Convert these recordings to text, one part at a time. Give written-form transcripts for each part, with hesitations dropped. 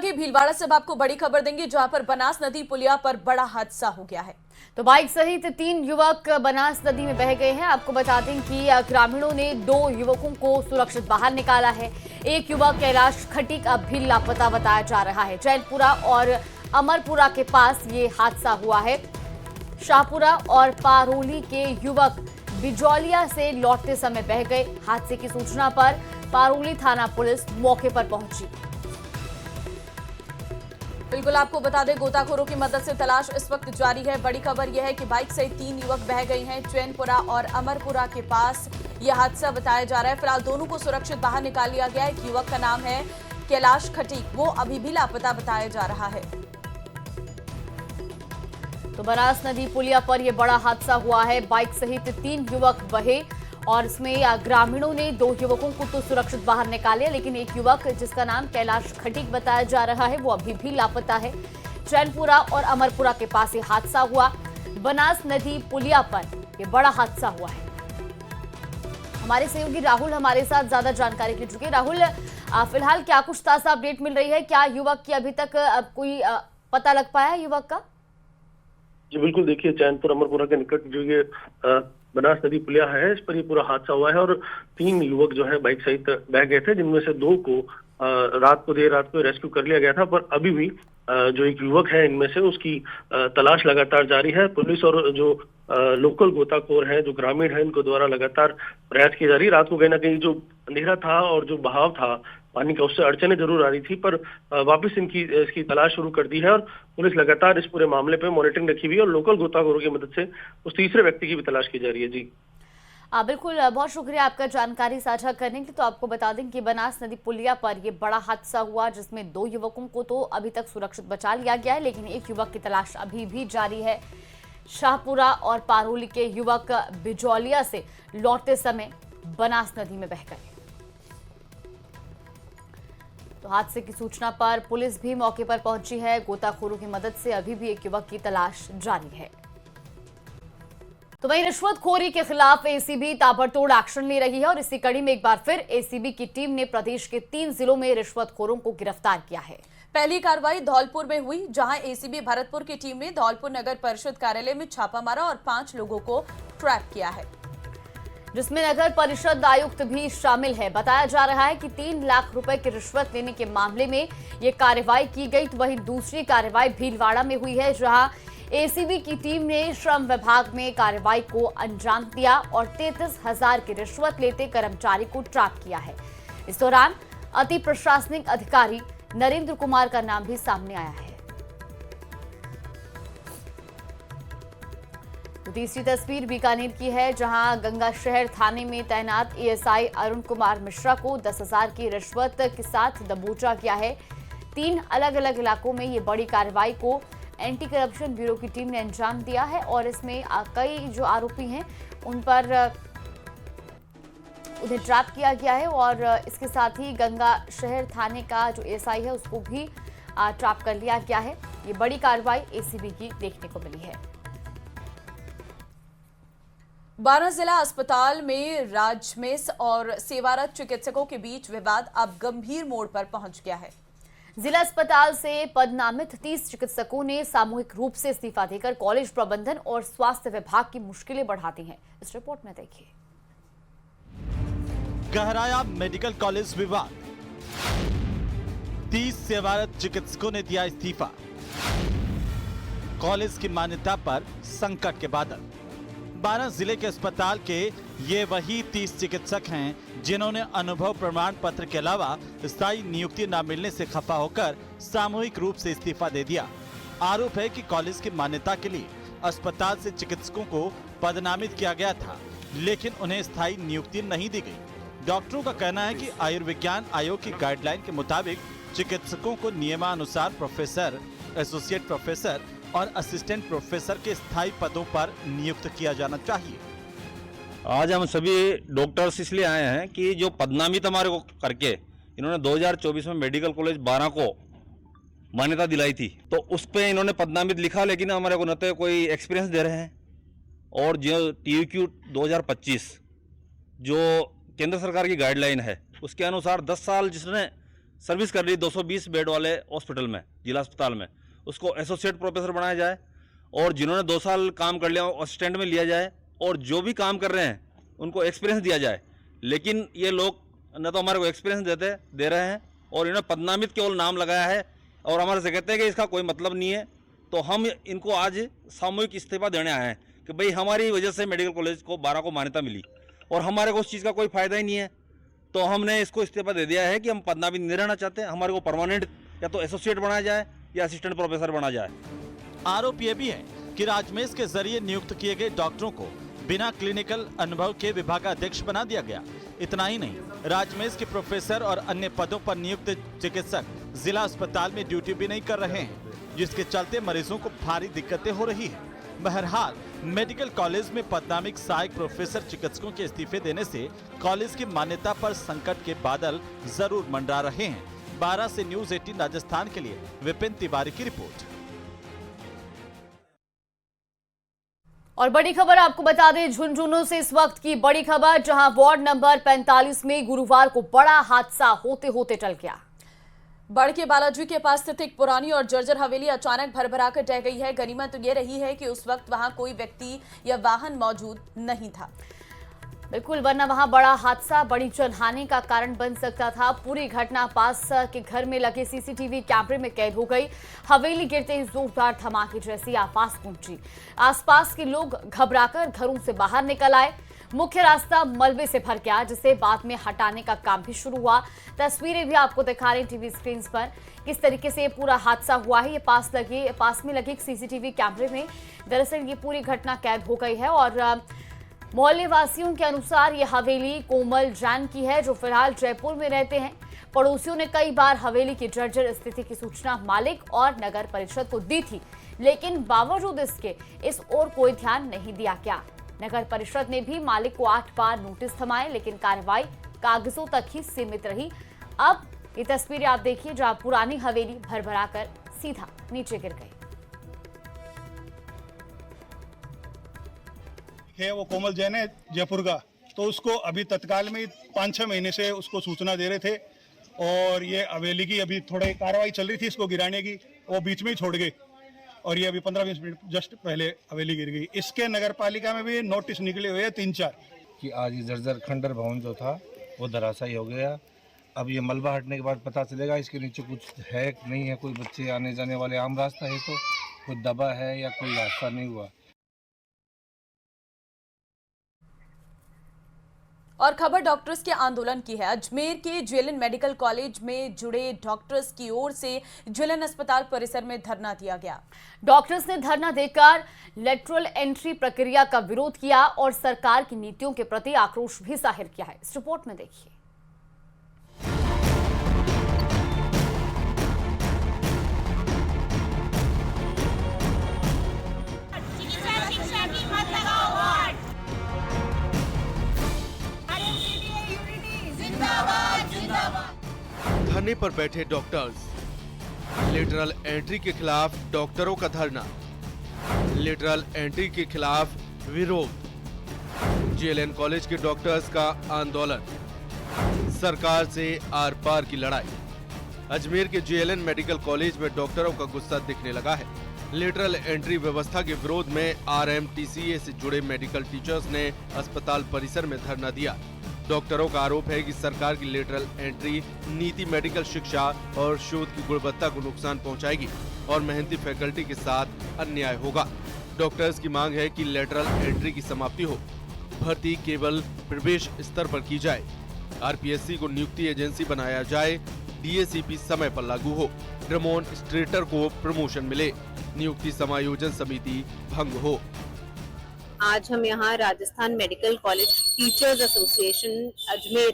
आगे भीलवाड़ा से अब आपको बड़ी खबर देंगे, जहां पर बनास नदी पुलिया पर बड़ा हादसा हो गया है। तो बाइक सहित 3 युवक बनास नदी में बह गए हैं। आपको बता दें कि ग्रामीणों ने 2 युवकों को सुरक्षित बाहर निकाला है। एक युवक कैलाश खटीक अब भी लापता बताया जा रहा है। जैनपुरा और अमरपुरा के पास ये हादसा हुआ है। शाहपुरा और पारोली के युवक बिजौलिया से लौटते समय बह गए। हादसे की सूचना पर पारोली थाना पुलिस मौके पर पहुंची। बिल्कुल, आपको बता दें गोताखोरों की मदद से तलाश इस वक्त जारी है। बड़ी खबर यह है कि बाइक सहित 3 युवक बह गए हैं। चैनपुरा और अमरपुरा के पास यह हादसा बताया जा रहा है। फिलहाल दोनों को सुरक्षित बाहर निकाल लिया गया है। एक युवक का नाम है कैलाश खटीक, वो अभी भी लापता बताया जा रहा है। तो बनास नदी पुलिया पर यह बड़ा हादसा हुआ है। बाइक सहित 3 युवक बहे और इसमें ग्रामीणों ने 2 युवकों को तो सुरक्षित बाहर निकाले, लेकिन एक युवक जिसका नाम कैलाश खटीक बताया जा रहा है वो अभी भी लापता है। चैनपुरा और अमरपुरा के पास ये हादसा हुआ। बनास नदी पुलिया पर यह बड़ा हादसा हुआ है। हमारे सहयोगी राहुल हमारे साथ ज्यादा जानकारी ले चुके हैं। राहुल, फिलहाल क्या कुछ ताजा अपडेट मिल रही है? क्या युवक की अभी तक कोई पता लग पाया है युवक का? जी बिल्कुल, देखिए चैनपुर अमरपुरा के निकट जो ये बनास नदी पुलिया है, इस पर ये पूरा हादसा हुआ है और 3 युवक जो है बाइक सहित बह गए थे, जिनमें से 2 को देर रात को रेस्क्यू कर लिया गया था। पर अभी भी जो एक युवक है इनमें से, उसकी तलाश लगातार जारी है। पुलिस और जो लोकल गोताखोर हैं, जो ग्रामीण हैं, इनको द्वारा लगातार प्रयास की जा रही है। रात को कहीं ना कहीं जो अंधेरा था और जो बहाव था पानी का, उससे अड़चने जरूर आ रही थी, पर वापस इसकी तलाश शुरू कर दी है और पुलिस लगातार इस पूरे मामले पे मॉनिटरिंग रखी हुई है और लोकल गोताखोरों की मदद से उस तीसरे व्यक्ति की भी तलाश की जा रही है। जी बिल्कुल, बहुत शुक्रिया आपका जानकारी साझा करने के लिए। तो आपको बता दें कि बनास नदी पुलिया पर यह बड़ा हादसा हुआ, जिसमें 2 युवकों को तो अभी तक सुरक्षित बचा लिया गया है, लेकिन एक युवक की तलाश अभी भी जारी है। शाहपुरा और पारोली के युवक बिजौलिया से लौटते समय बनास नदी में बह गए। तो हादसे की सूचना पर पुलिस भी मौके पर पहुंची है। गोताखोरों की मदद से अभी भी एक युवक की तलाश जारी है। तो वहीं रिश्वतखोरी के खिलाफ एसीबी ताबड़तोड़ एक्शन ले रही है और इसी कड़ी में एक बार फिर एसीबी की टीम ने प्रदेश के 3 जिलों में रिश्वतखोरों को गिरफ्तार किया है। पहली कार्रवाई धौलपुर में हुई, जहां एसीबी भरतपुर की टीम ने धौलपुर नगर परिषद कार्यालय में छापा मारा और 5 लोगों को ट्रैप किया है, जिसमें नगर परिषद आयुक्त भी शामिल है। बताया जा रहा है कि 3 लाख रुपए की रिश्वत लेने के मामले में यह कार्रवाई की गई। तो वहीं दूसरी कार्रवाई भीलवाड़ा में हुई है, जहां एसीबी की टीम ने श्रम विभाग में कार्रवाई को अंजाम दिया और 33,000 की रिश्वत लेते कर्मचारी को ट्रैप किया है। इस दौरान अति प्रशासनिक अधिकारी नरेंद्र कुमार का नाम भी सामने आया है। तो तीसरी तस्वीर बीकानेर की है, जहां गंगा शहर थाने में तैनात एएसआई अरुण कुमार मिश्रा को 10,000 की रिश्वत के साथ दबोचा गया है। 3 अलग अलग इलाकों में ये बड़ी कार्रवाई को एंटी करप्शन ब्यूरो की टीम ने अंजाम दिया है और इसमें कई जो आरोपी हैं उन पर उन्हें ट्रैप किया गया है और इसके साथ ही गंगा शहर थाने का जो एएसआई है उसको भी ट्रैप कर लिया गया है। ये बड़ी कार्रवाई एसीबी की देखने को मिली है। 12 जिला अस्पताल में राजमेस और सेवारत चिकित्सकों के बीच विवाद अब गंभीर मोड़ पर पहुंच गया है। जिला अस्पताल से पदनामित 30 चिकित्सकों ने सामूहिक रूप से इस्तीफा देकर कॉलेज प्रबंधन और स्वास्थ्य विभाग की मुश्किलें बढ़ा दी हैं। इस रिपोर्ट में देखिए। गहराया मेडिकल कॉलेज विवाद, 30 सेवारत चिकित्सकों ने दिया इस्तीफा। कॉलेज की मान्यता पर संकट के बादल। 12 जिले के अस्पताल के ये वही 30 चिकित्सक हैं जिन्होंने अनुभव प्रमाण पत्र के अलावा स्थायी नियुक्ति न मिलने से खफा होकर सामूहिक रूप से इस्तीफा दे दिया। आरोप है कि कॉलेज की मान्यता के लिए अस्पताल से चिकित्सकों को पदनामित किया गया था, लेकिन उन्हें स्थायी नियुक्ति नहीं दी गई। डॉक्टरों का कहना है कि आयुर्विज्ञान आयोग की गाइडलाइन के मुताबिक चिकित्सकों को नियमानुसार प्रोफेसर, एसोसिएट प्रोफेसर और असिस्टेंट प्रोफेसर के स्थायी पदों पर नियुक्त किया जाना चाहिए। आज हम सभी डॉक्टर्स इसलिए आए हैं कि जो पदनामित हमारे को करके इन्होंने 2024 में मेडिकल कॉलेज 12 को मान्यता दिलाई थी, तो उस पे इन्होंने पदनामित लिखा, लेकिन हमारे को न तो कोई एक्सपीरियंस दे रहे हैं और जो TUQ 2025 जो केंद्र सरकार की गाइडलाइन है उसके अनुसार 10 साल जिसने सर्विस कर रही 220 बेड वाले हॉस्पिटल में, जिला अस्पताल में, उसको एसोसिएट प्रोफेसर बनाया जाए और जिन्होंने 2 साल काम कर लिया असिस्टेंट में लिया जाए और जो भी काम कर रहे हैं उनको एक्सपीरियंस दिया जाए। लेकिन ये लोग न तो हमारे को एक्सपीरियंस दे रहे हैं और इन्होंने पदनामित केवल नाम लगाया है और हमारे से कहते हैं कि इसका कोई मतलब नहीं है। तो हम इनको आज सामूहिक इस्तीफा देने आए हैं कि भाई हमारी वजह से मेडिकल कॉलेज को 12 को मान्यता मिली और हमारे को उस चीज़ का कोई फायदा ही नहीं है। तो हमने इसको इस्तीफा दे दिया है कि हम पदनामित नहीं रहना चाहते, हमारे को परमानेंट या तो एसोसिएट बनाया जाए या असिस्टेंट प्रोफेसर बना जाए। आरोप यह भी है कि राजमेश के जरिए नियुक्त किए गए डॉक्टरों को बिना क्लिनिकल अनुभव के विभागाध्यक्ष बना दिया गया। इतना ही नहीं, राजमेश के प्रोफेसर और अन्य पदों पर नियुक्त चिकित्सक जिला अस्पताल में ड्यूटी भी नहीं कर रहे हैं, जिसके चलते मरीजों को भारी दिक्कतें हो रही है। बहरहाल मेडिकल कॉलेज में पदनामित सहायक प्रोफेसर चिकित्सकों के इस्तीफे देने से कॉलेज की मान्यता पर संकट के बादल जरूर मंडरा रहे हैं। 12 से न्यूज़ 18 राजस्थान के लिए विपिन तिवारी की रिपोर्ट। और बड़ी खबर आपको बता दें, झुंझुनू से इस वक्त की बड़ी खबर, जहां वार्ड नंबर 45 में गुरुवार को बड़ा हादसा होते होते टल गया। बड़ के बालाजी के पास स्थित एक पुरानी और जर्जर हवेली अचानक भरभराकर ढह गई है। गनीमत तो ये रही है कि उस वक्त वहां कोई व्यक्ति या वाहन मौजूद नहीं था। बिल्कुल, वरना वहां बड़ा हादसा, बड़ी जनहानि का कारण बन सकता था। पूरी घटना पास के घर में लगे सीसीटीवी कैमरे में कैद हो गई। हवेली गिरते ही जोरदार धमाके जैसी आवाज पहुंची। आसपास के लोग घबराकर घरों से बाहर निकल आए। मुख्य रास्ता मलबे से भर गया, जिसे बाद में हटाने का काम भी शुरू हुआ। तस्वीरें भी आपको दिखा रहे हैं टीवी स्क्रीन पर, किस तरीके से पूरा हादसा हुआ है। ये पास में लगे एक सीसीटीवी कैमरे में दरअसल ये पूरी घटना कैद हो गई है। और मोहल्ले वासियों के अनुसार ये हवेली कोमल जैन की है, जो फिलहाल जयपुर में रहते हैं। पड़ोसियों ने कई बार हवेली की जर्जर स्थिति की सूचना मालिक और नगर परिषद को दी थी, लेकिन बावजूद इसके इस ओर कोई ध्यान नहीं दिया गया। नगर परिषद ने भी मालिक को 8 बार नोटिस थमाए, लेकिन कार्रवाई कागजों तक ही सीमित रही। अब ये तस्वीरें आप देखिए, जहां पुरानी हवेली भरभराकर सीधा नीचे गिर गई है। वो कोमल जैन है जयपुर का, तो उसको अभी तत्काल में 5-6 महीने से उसको सूचना दे रहे थे और ये हवेली की अभी थोड़ी कार्रवाई चल रही थी इसको गिराने की, वो बीच में ही छोड़ गए और ये अभी 15-20 मिनट जस्ट पहले हवेली गिर गई। इसके नगर पालिका में भी नोटिस निकले हुए हैं 3-4 कि आज ये जर्जर खंडर भवन जो था वो धराशायी हो गया। अब ये मलबा हटने के बाद पता चलेगा इसके नीचे कुछ है नहीं है, कोई बच्चे आने जाने वाले आम रास्ता है, तो कोई दबा है या कोई रास्ता नहीं हुआ। और खबर डॉक्टर्स के आंदोलन की है। अजमेर के जेएलएन मेडिकल कॉलेज में जुड़े डॉक्टर्स की ओर से जेएलएन अस्पताल परिसर में धरना दिया गया। डॉक्टर्स ने धरना देकर लेटरल एंट्री प्रक्रिया का विरोध किया और सरकार की नीतियों के प्रति आक्रोश भी जाहिर किया है। इस रिपोर्ट में देखिए। धरने पर बैठे डॉक्टर्स, लेटरल एंट्री के खिलाफ डॉक्टरों का धरना, लेटरल एंट्री के खिलाफ विरोध, जेएलएन कॉलेज के डॉक्टर्स का आंदोलन, सरकार से आर पार की लड़ाई। अजमेर के जेएलएन मेडिकल कॉलेज में डॉक्टरों का गुस्सा दिखने लगा है। लेटरल एंट्री व्यवस्था के विरोध में आरएमटीसीए से जुड़े मेडिकल टीचर्स ने अस्पताल परिसर में धरना दिया। डॉक्टरों का आरोप है कि सरकार की लेटरल एंट्री नीति मेडिकल शिक्षा और शोध की गुणवत्ता को नुकसान पहुंचाएगी और मेहनती फैकल्टी के साथ अन्याय होगा। डॉक्टर्स की मांग है कि लेटरल एंट्री की समाप्ति हो, भर्ती केवल प्रवेश स्तर पर की जाए, आरपीएससी को नियुक्ति एजेंसी बनाया जाए, डीएसीपी समय पर लागू हो, डेमोन्स्ट्रेटर को प्रमोशन मिले, नियुक्ति समायोजन समिति भंग हो। आज हम यहाँ Rajasthan medical college teachers association Ajmer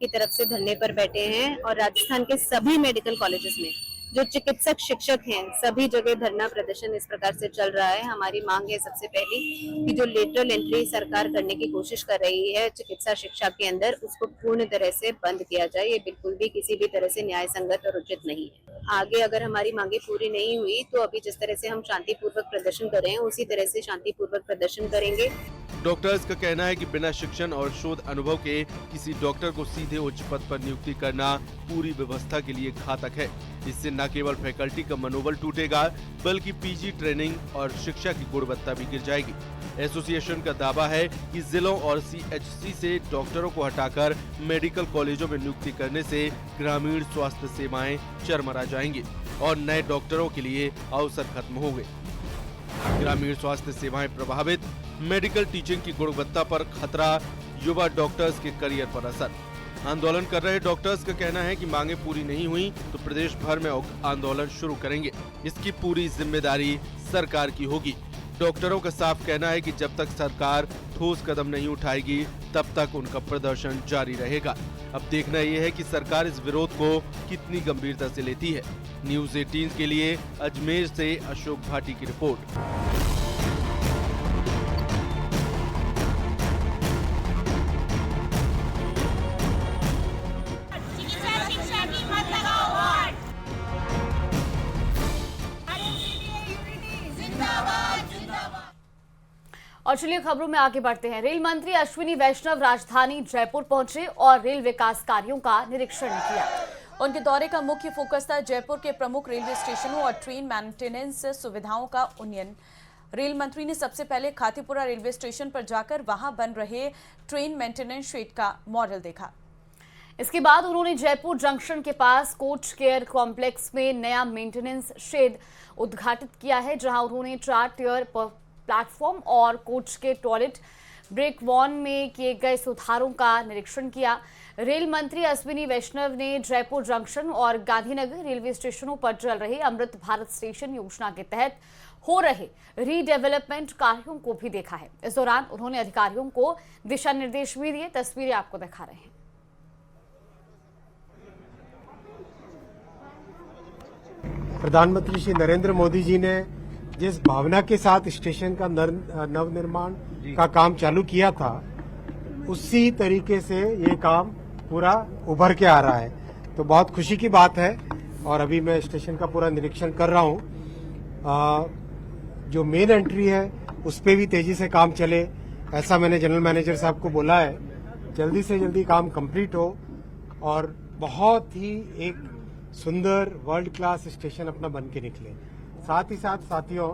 की तरफ से धरने पर बैठे हैं और राजस्थान के सभी मेडिकल कॉलेजेस में जो चिकित्सक शिक्षक हैं सभी जगह धरना प्रदर्शन इस प्रकार से चल रहा है। हमारी मांग है सबसे पहली कि जो लेटरल एंट्री सरकार करने की कोशिश कर रही है चिकित्सा शिक्षा के अंदर, उसको पूर्ण तरह से बंद किया जाए। ये बिल्कुल भी किसी भी तरह से न्याय संगत और उचित नहीं है। आगे अगर हमारी मांगे पूरी नहीं हुई तो अभी जिस तरह से हम शांतिपूर्वक प्रदर्शन कर रहे हैं उसी तरह से शांतिपूर्वक प्रदर्शन करेंगे। डॉक्टर्स का कहना है कि बिना शिक्षण और शोध अनुभव के किसी डॉक्टर को सीधे उच्च पद पर नियुक्ति करना पूरी व्यवस्था के लिए घातक है। इससे न केवल फैकल्टी का मनोबल टूटेगा बल्कि पीजी ट्रेनिंग और शिक्षा की गुणवत्ता भी गिर जाएगी। एसोसिएशन का दावा है कि जिलों और सीएचसी से डॉक्टरों को हटाकर मेडिकल कॉलेजों में नियुक्ति करने से ग्रामीण स्वास्थ्य सेवाएं चरमरा जाएंगी और नए डॉक्टरों के लिए अवसर खत्म होंगे। ग्रामीण स्वास्थ्य सेवाएं प्रभावित, मेडिकल टीचिंग की गुणवत्ता पर खतरा, युवा डॉक्टर्स के करियर पर असर। आंदोलन कर रहे डॉक्टर्स का कहना है कि मांगे पूरी नहीं हुई तो प्रदेश भर में आंदोलन शुरू करेंगे। इसकी पूरी जिम्मेदारी सरकार की होगी। डॉक्टरों का साफ कहना है कि जब तक सरकार ठोस कदम नहीं उठाएगी तब तक उनका प्रदर्शन जारी रहेगा। अब देखना यह है कि सरकार इस विरोध को कितनी गंभीरता से लेती है। न्यूज़ 18 के लिए अजमेर से अशोक भाटी की रिपोर्ट। और चलिए खबरों में आगे बढ़ते हैं। रेल मंत्री अश्विनी वैष्णव राजधानी जयपुर पहुंचे और रेल विकास कार्यों का निरीक्षण किया। उनके दौरे का मुख्य फोकस था जयपुर के प्रमुख रेलवे स्टेशनों और ट्रेन मेंटेनेंस सुविधाओं का उन्नयन। रेल मंत्री ने सबसे पहले खातीपुरा रेलवे स्टेशन पर जाकर वहां बन रहे ट्रेन मेंटेनेंस शेड का मॉडल देखा। इसके बाद उन्होंने जयपुर जंक्शन के पास कोच केयर कॉम्प्लेक्स में नया मेंटेनेंस शेड उद्घाटित किया है, जहां उन्होंने 4 टियर प्लेटफॉर्म और कोच के टॉयलेट ब्रेक वॉन में किए गए सुधारों का निरीक्षण किया। रेल मंत्री अश्विनी वैष्णव ने जयपुर जंक्शन और गांधीनगर रेलवे स्टेशनों पर चल रहे अमृत भारत स्टेशन योजना के तहत हो रहे रीडेवलपमेंट कार्यों को भी देखा है। इस दौरान उन्होंने अधिकारियों को दिशा निर्देश भी दिए। तस्वीरें आपको दिखा रहे हैं। प्रधानमंत्री श्री नरेंद्र मोदी जी ने जिस भावना के साथ स्टेशन का नवनिर्माण का काम चालू किया था, उसी तरीके से ये काम पूरा उभर के आ रहा है, तो बहुत खुशी की बात है। और अभी मैं स्टेशन का पूरा निरीक्षण कर रहा हूँ। जो मेन एंट्री है उस पर भी तेजी से काम चले, ऐसा मैंने जनरल मैनेजर साहब को बोला है। जल्दी से जल्दी काम कंप्लीट हो और बहुत ही एक सुंदर वर्ल्ड क्लास स्टेशन अपना बन के निकले। साथ ही साथ साथियों,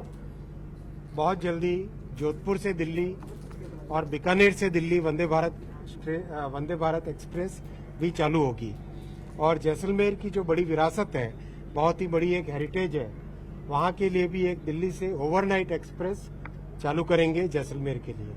बहुत जल्दी जोधपुर से दिल्ली और बीकानेर से दिल्ली वंदे भारत एक्सप्रेस भी चालू होगी। और जैसलमेर की जो बड़ी विरासत है, बहुत ही बड़ी एक हेरिटेज है, वहाँ के लिए भी एक दिल्ली से ओवरनाइट एक्सप्रेस चालू करेंगे जैसलमेर के लिए।